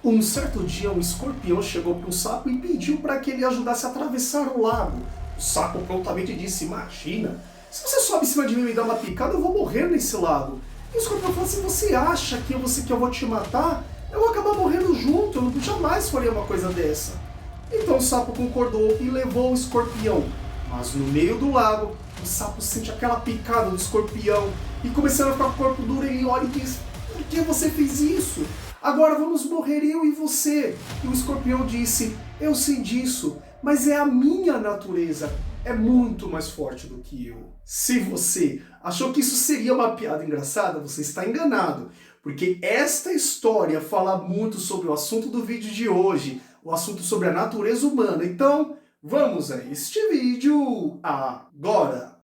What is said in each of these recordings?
Um certo dia, um escorpião chegou para um sapo e pediu para que ele ajudasse a atravessar o lago. O sapo prontamente disse: imagina, se você sobe em cima de mim e me dá uma picada, eu vou morrer nesse lago. E o escorpião falou assim: você acha que eu vou te matar? Eu vou acabar morrendo junto, eu jamais faria uma coisa dessa. Então o sapo concordou e levou o escorpião. Mas no meio do lago, o sapo sente aquela picada do escorpião e começando a ficar com o corpo duro, ele olha e diz: por que você fez isso? Agora vamos morrer eu e você. E o escorpião disse: eu sei disso, mas é a minha natureza. É muito mais forte do que eu. Se você achou que isso seria uma piada engraçada, você está enganado. Porque esta história fala muito sobre o assunto do vídeo de hoje. O assunto sobre a natureza humana. Então, vamos a este vídeo agora.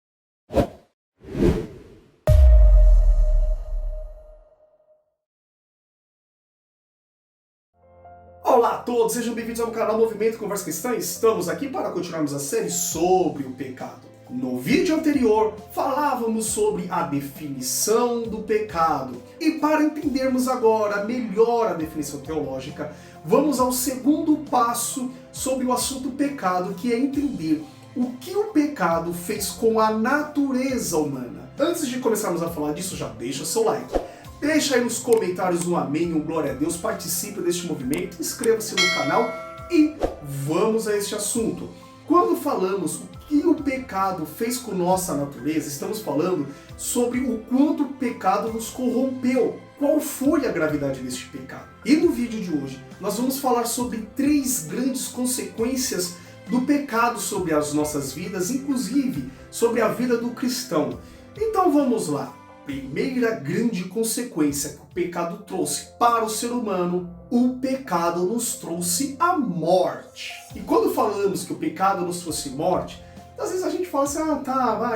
Olá a todos, sejam bem-vindos ao canal Movimento Conversa Cristã. Estamos aqui para continuarmos a série sobre o pecado. No vídeo anterior, falávamos sobre a definição do pecado. E para entendermos agora melhor a definição teológica, vamos ao segundo passo sobre o assunto pecado, que é entender o que o pecado fez com a natureza humana. Antes de começarmos a falar disso, já deixa seu like. Deixa aí nos comentários um amém, um glória a Deus, participe deste movimento, inscreva-se no canal e vamos a este assunto. Quando falamos o que o pecado fez com nossa natureza, estamos falando sobre o quanto o pecado nos corrompeu. Qual foi a gravidade deste pecado? E no vídeo de hoje nós vamos falar sobre 3 grandes consequências do pecado sobre as nossas vidas, inclusive sobre a vida do cristão. Então vamos lá. Primeira grande consequência que o pecado trouxe para o ser humano, o pecado nos trouxe a morte. E quando falamos que o pecado nos trouxe morte, às vezes a gente fala assim: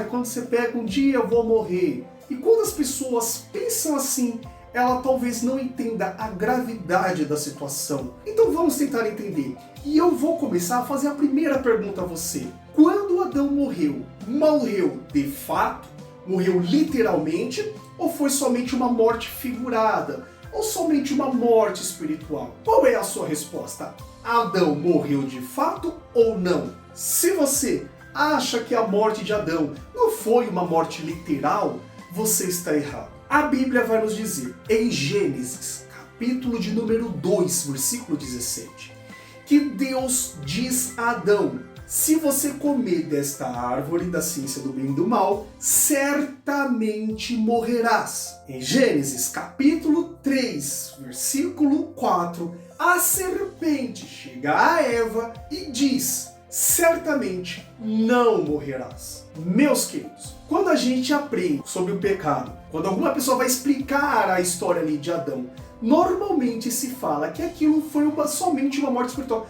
quando você pega um dia eu vou morrer. E quando as pessoas pensam assim, ela talvez não entenda a gravidade da situação. Então vamos tentar entender. E eu vou começar a fazer a primeira pergunta a você. Quando Adão morreu de fato? Morreu literalmente ou foi somente uma morte figurada? Ou somente uma morte espiritual? Qual é a sua resposta? Adão morreu de fato ou não? Se você acha que a morte de Adão não foi uma morte literal, você está errado. A Bíblia vai nos dizer, em Gênesis, capítulo de número 2, versículo 17, que Deus diz a Adão: se você comer desta árvore da ciência do bem e do mal, certamente morrerás. Em Gênesis capítulo 3, versículo 4, a serpente chega a Eva e diz: certamente não morrerás. Meus queridos, quando a gente aprende sobre o pecado, quando alguma pessoa vai explicar a história ali de Adão, normalmente se fala que aquilo foi somente uma morte espiritual.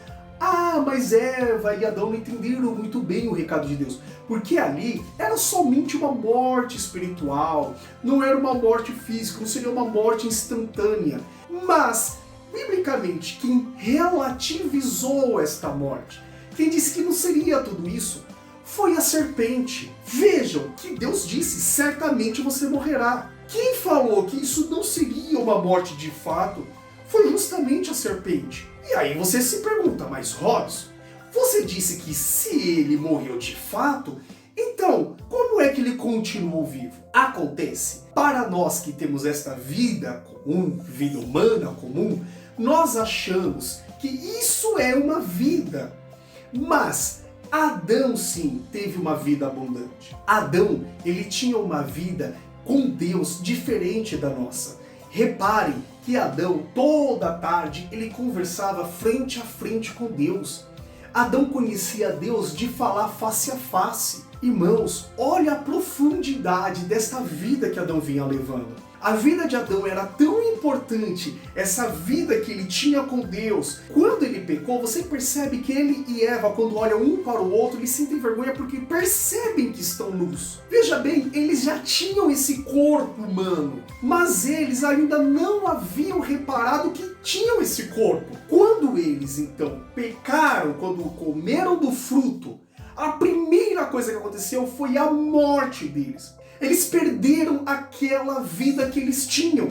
Mas Eva e Adão não entenderam muito bem o recado de Deus, porque ali era somente uma morte espiritual, não era uma morte física, não seria uma morte instantânea. Mas, biblicamente, quem relativizou esta morte, quem disse que não seria tudo isso, foi a serpente. Vejam que Deus disse: certamente você morrerá. Quem falou que isso não seria uma morte de fato foi justamente a serpente. E aí você se pergunta: mas Robson, você disse que se ele morreu de fato, então como é que ele continuou vivo? Acontece, para nós que temos esta vida comum, vida humana comum, nós achamos que isso é uma vida. Mas Adão sim teve uma vida abundante. Adão, ele tinha uma vida com Deus diferente da nossa. Reparem que Adão, toda tarde, ele conversava frente a frente com Deus. Adão conhecia Deus de falar face a face. Irmãos, olha a profundidade desta vida que Adão vinha levando. A vida de Adão era tão importante, essa vida que ele tinha com Deus. Quando ele pecou, você percebe que ele e Eva, quando olham um para o outro, eles sentem vergonha porque percebem que estão nus. Veja bem, eles já tinham esse corpo humano, mas eles ainda não haviam reparado que tinham esse corpo. Quando eles então pecaram, quando comeram do fruto, a primeira coisa que aconteceu foi a morte deles. Eles perderam aquela vida que eles tinham.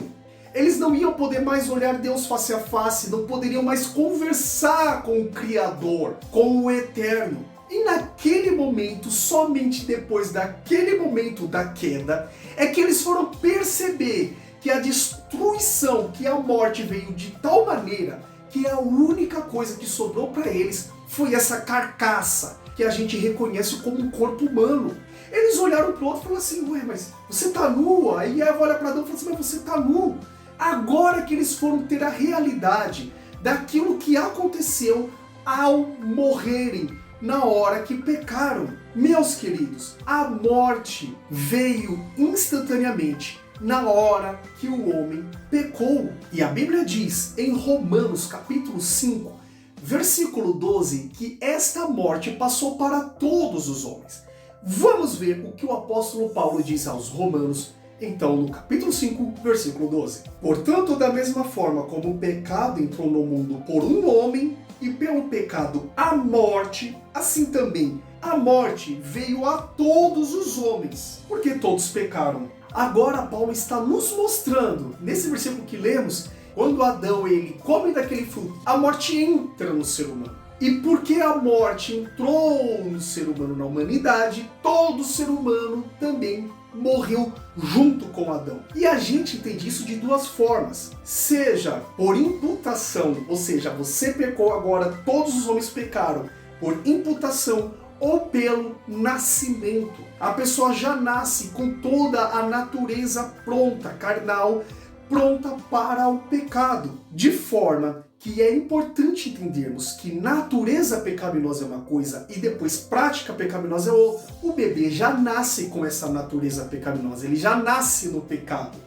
Eles não iam poder mais olhar Deus face a face, não poderiam mais conversar com o Criador, com o Eterno. E naquele momento, somente depois daquele momento da queda, é que eles foram perceber que a destruição, que a morte veio de tal maneira que a única coisa que sobrou para eles foi essa carcaça que a gente reconhece como um corpo humano. Eles olharam para o outro e falaram assim, ué, mas você tá nu? Aí Eva olha para Adão e fala assim, mas você tá nu? Agora que eles foram ter a realidade daquilo que aconteceu ao morrerem, na hora que pecaram. Meus queridos, a morte veio instantaneamente na hora que o homem pecou. E a Bíblia diz em Romanos capítulo 5, versículo 12, que esta morte passou para todos os homens. Vamos ver o que o apóstolo Paulo diz aos Romanos, então no capítulo 5, versículo 12. Portanto, da mesma forma como o pecado entrou no mundo por um homem, e pelo pecado a morte, assim também a morte veio a todos os homens, porque todos pecaram. Agora Paulo está nos mostrando, nesse versículo que lemos, quando Adão ele come daquele fruto, a morte entra no ser humano. E porque a morte entrou no ser humano, na humanidade, todo ser humano também morreu junto com Adão. E a gente entende isso de duas formas. Seja por imputação, ou seja, você pecou agora, todos os homens pecaram, por imputação ou pelo nascimento. A pessoa já nasce com toda a natureza pronta, carnal, pronta para o pecado. De forma que é importante entendermos que natureza pecaminosa é uma coisa e depois prática pecaminosa é outra. O bebê já nasce com essa natureza pecaminosa, ele já nasce no pecado,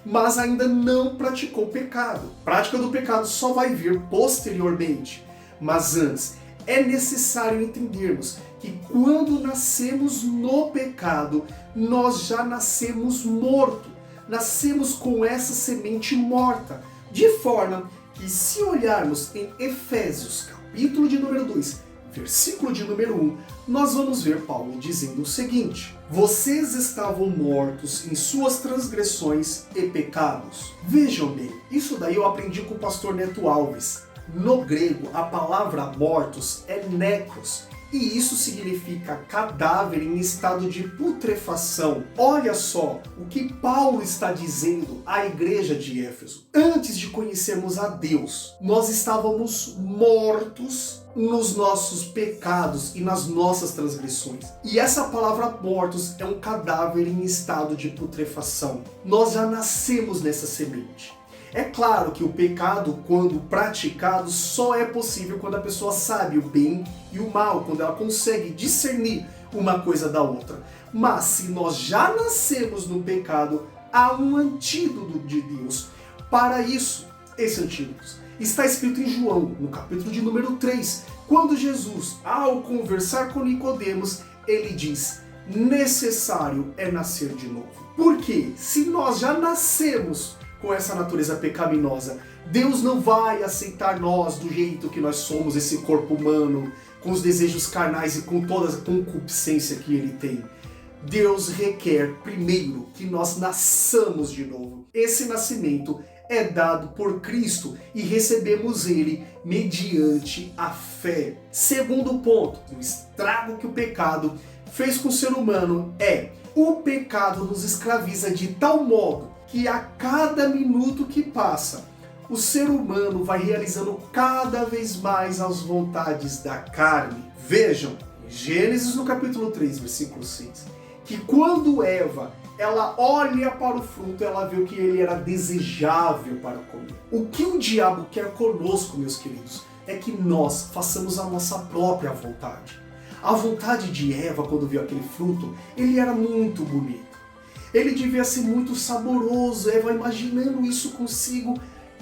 mas ainda não praticou o pecado. Prática do pecado só vai vir posteriormente, mas antes é necessário entendermos que quando nascemos no pecado, nós já nascemos morto, nascemos com essa semente morta, de forma que se olharmos em Efésios, capítulo de número 2, versículo de número 1, nós vamos ver Paulo dizendo o seguinte: vocês estavam mortos em suas transgressões e pecados. Vejam bem, isso daí eu aprendi com o pastor Neto Alves. No grego, a palavra mortos é necros, e isso significa cadáver em estado de putrefação. Olha só o que Paulo está dizendo à igreja de Éfeso. Antes de conhecermos a Deus, nós estávamos mortos nos nossos pecados e nas nossas transgressões. E essa palavra mortos é um cadáver em estado de putrefação. Nós já nascemos nessa semente. É claro que o pecado, quando praticado, só é possível quando a pessoa sabe o bem e o mal, quando ela consegue discernir uma coisa da outra. Mas se nós já nascemos no pecado, há um antídoto de Deus para isso. Esse antídoto está escrito em João, no capítulo de número 3, quando Jesus, ao conversar com Nicodemos, ele diz: necessário é nascer de novo. Porque se nós já nascemos com essa natureza pecaminosa, Deus não vai aceitar nós do jeito que nós somos, esse corpo humano, com os desejos carnais e com toda a concupiscência que ele tem. Deus requer primeiro que nós nasçamos de novo. Esse nascimento é dado por Cristo e recebemos ele mediante a fé. Segundo ponto, o estrago que o pecado fez com o ser humano é: o pecado nos escraviza de tal modo que a cada minuto que passa, o ser humano vai realizando cada vez mais as vontades da carne. Vejam, em Gênesis no capítulo 3, versículo 6, que quando Eva ela olha para o fruto, ela viu que ele era desejável para comer. O que o diabo quer conosco, meus queridos, é que nós façamos a nossa própria vontade. A vontade de Eva, quando viu aquele fruto, ele era muito bonito. Ele devia ser muito saboroso, Eva imaginando isso consigo.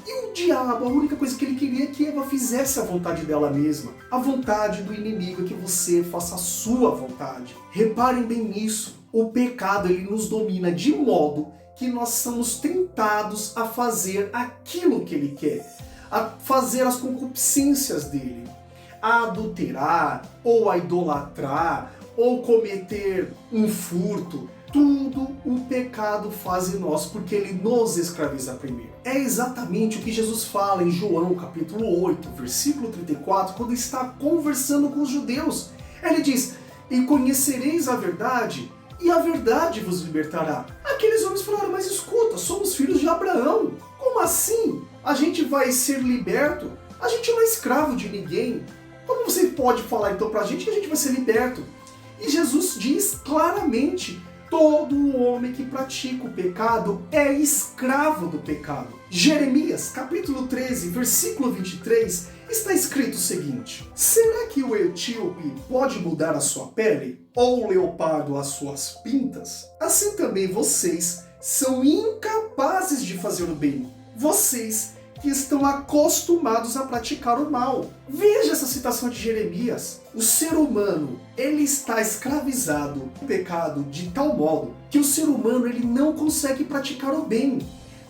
E o diabo, a única coisa que ele queria é que Eva fizesse a vontade dela mesma. A vontade do inimigo é que você faça a sua vontade. Reparem bem nisso. O pecado ele nos domina de modo que nós somos tentados a fazer aquilo que ele quer. A fazer as concupiscências dele. A adulterar, ou a idolatrar, ou cometer um furto. tudo o pecado faz em nós, porque ele nos escraviza primeiro. É exatamente o que Jesus fala em João capítulo 8, versículo 34, quando está conversando com os judeus. Ele diz: e conhecereis a verdade, e a verdade vos libertará. Aqueles homens falaram: mas escuta, somos filhos de Abraão. Como assim? A gente vai ser liberto? A gente não é escravo de ninguém. Como você pode falar então pra gente que a gente vai ser liberto? E Jesus diz claramente: todo homem que pratica o pecado é escravo do pecado. Jeremias, capítulo 13, versículo 23, está escrito o seguinte: será que o etíope pode mudar a sua pele? Ou o leopardo as suas pintas? Assim também vocês são incapazes de fazer o bem. Vocês que estão acostumados a praticar o mal. Veja essa citação de Jeremias. O ser humano, ele está escravizado no pecado de tal modo que o ser humano ele não consegue praticar o bem.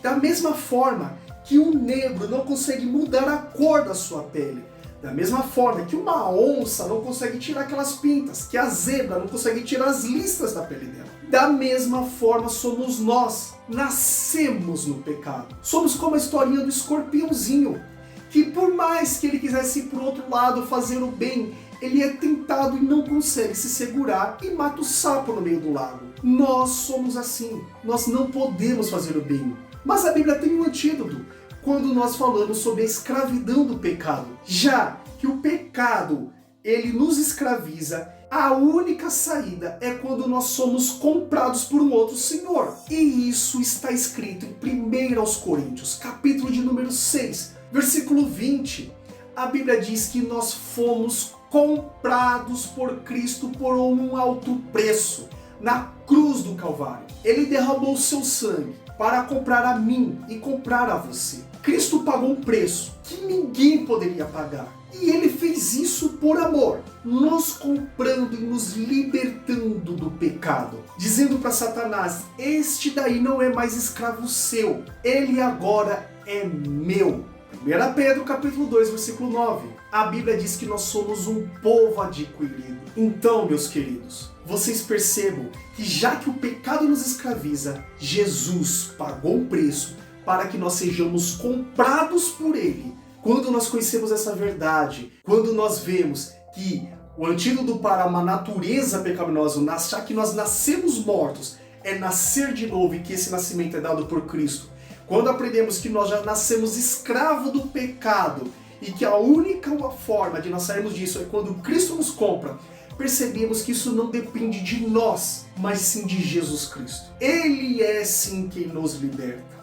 Da mesma forma que um negro não consegue mudar a cor da sua pele. Da mesma forma que uma onça não consegue tirar aquelas pintas, que a zebra não consegue tirar as listas da pele dela. Da mesma forma somos nós, nascemos no pecado. Somos como a historinha do escorpiãozinho, que por mais que ele quisesse ir para o outro lado fazer o bem, ele é tentado e não consegue se segurar e mata o sapo no meio do lago. Nós somos assim, nós não podemos fazer o bem. Mas a Bíblia tem um antídoto, quando nós falamos sobre a escravidão do pecado. Já que o pecado, ele nos escraviza, a única saída é quando nós somos comprados por um outro senhor. E isso está escrito em 1 Coríntios, capítulo de número 6, versículo 20. A Bíblia diz que nós fomos comprados por Cristo por um alto preço, na cruz do Calvário. Ele derramou o seu sangue para comprar a mim e comprar a você. Cristo pagou um preço que ninguém poderia pagar. E ele fez isso por amor, nos comprando e nos libertando do pecado. Dizendo para Satanás: este daí não é mais escravo seu, ele agora é meu. 1 Pedro capítulo 2, versículo 9. A Bíblia diz que nós somos um povo adquirido. Então, meus queridos, vocês percebam que já que o pecado nos escraviza, Jesus pagou um preço para que nós sejamos comprados por ele. Quando nós conhecemos essa verdade, quando nós vemos que o antídoto para uma natureza pecaminosa, já que nós nascemos mortos, é nascer de novo e que esse nascimento é dado por Cristo. Quando aprendemos que nós já nascemos escravo do pecado e que a única forma de nós sairmos disso é quando Cristo nos compra, percebemos que isso não depende de nós, mas sim de Jesus Cristo. Ele é sim quem nos liberta.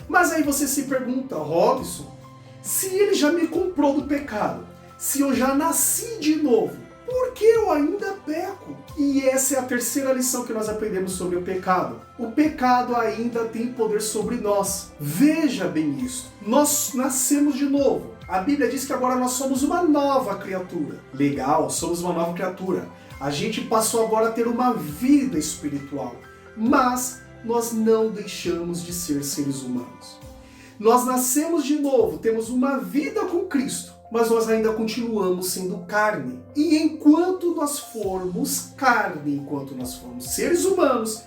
Mas aí você se pergunta: Robson, se ele já me comprou do pecado, se eu já nasci de novo, por que eu ainda peco? E essa é a terceira lição que nós aprendemos sobre o pecado. O pecado ainda tem poder sobre nós. Veja bem isso. Nós nascemos de novo. A Bíblia diz que agora nós somos uma nova criatura. Legal, somos uma nova criatura. A gente passou agora a ter uma vida espiritual. Mas nós não deixamos de ser seres humanos. Nós nascemos de novo, temos uma vida com Cristo, mas nós ainda continuamos sendo carne. E enquanto nós formos carne, enquanto nós formos seres humanos,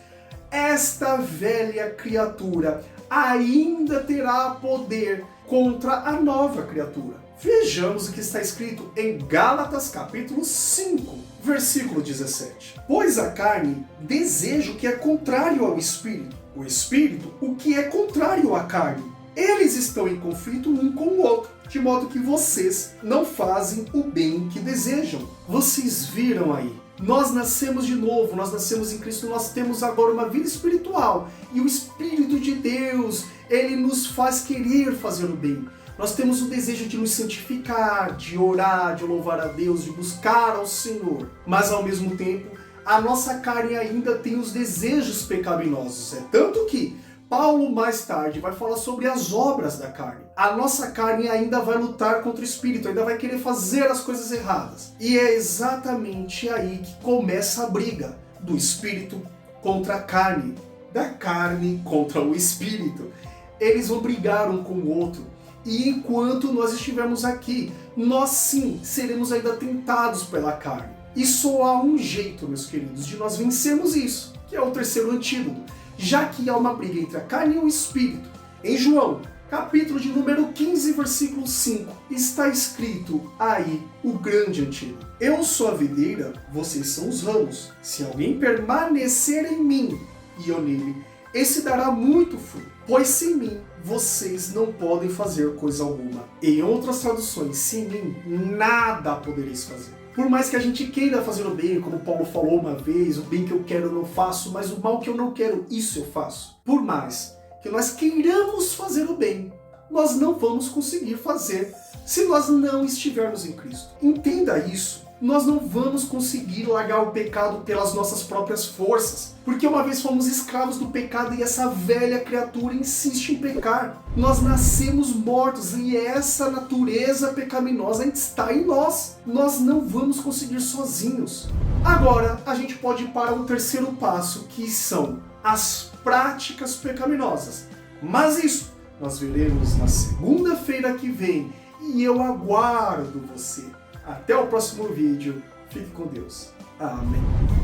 esta velha criatura ainda terá poder contra a nova criatura. Vejamos o que está escrito em Gálatas capítulo 5, versículo 17. Pois a carne deseja o que é contrário ao espírito, o espírito o que é contrário à carne. Eles estão em conflito um com o outro, de modo que vocês não fazem o bem que desejam. Vocês viram aí? Nós nascemos de novo, nós nascemos em Cristo, nós temos agora uma vida espiritual. E o Espírito de Deus, ele nos faz querer fazer o bem. Nós temos o desejo de nos santificar, de orar, de louvar a Deus, de buscar ao Senhor. Mas ao mesmo tempo, a nossa carne ainda tem os desejos pecaminosos. É tanto que Paulo mais tarde vai falar sobre as obras da carne. A nossa carne ainda vai lutar contra o Espírito, ainda vai querer fazer as coisas erradas. E é exatamente aí que começa a briga do Espírito contra a carne, da carne contra o Espírito. Eles vão brigar um com o outro. E enquanto nós estivermos aqui, nós sim seremos ainda tentados pela carne. E só há um jeito, meus queridos, de nós vencermos isso, que é o terceiro antídoto, já que há uma briga entre a carne e o espírito. Em João, capítulo de número 15, versículo 5, está escrito aí o grande antídoto. Eu sou a videira, vocês são os ramos. Se alguém permanecer em mim e eu nele, esse dará muito fruto, pois sem mim vocês não podem fazer coisa alguma. Em outras traduções, sem mim nada podereis fazer. Por mais que a gente queira fazer o bem, como Paulo falou uma vez, o bem que eu quero eu não faço, mas o mal que eu não quero, isso eu faço. Por mais que nós queiramos fazer o bem, nós não vamos conseguir fazer se nós não estivermos em Cristo. Entenda isso. Nós não vamos conseguir largar o pecado pelas nossas próprias forças, porque uma vez fomos escravos do pecado e essa velha criatura insiste em pecar. Nós nascemos mortos e essa natureza pecaminosa está em nós. Nós não vamos conseguir sozinhos. Agora, a gente pode ir para um terceiro passo, que são as práticas pecaminosas. Mas isso nós veremos na segunda-feira que vem e eu aguardo você. Até o próximo vídeo. Fique com Deus. Amém.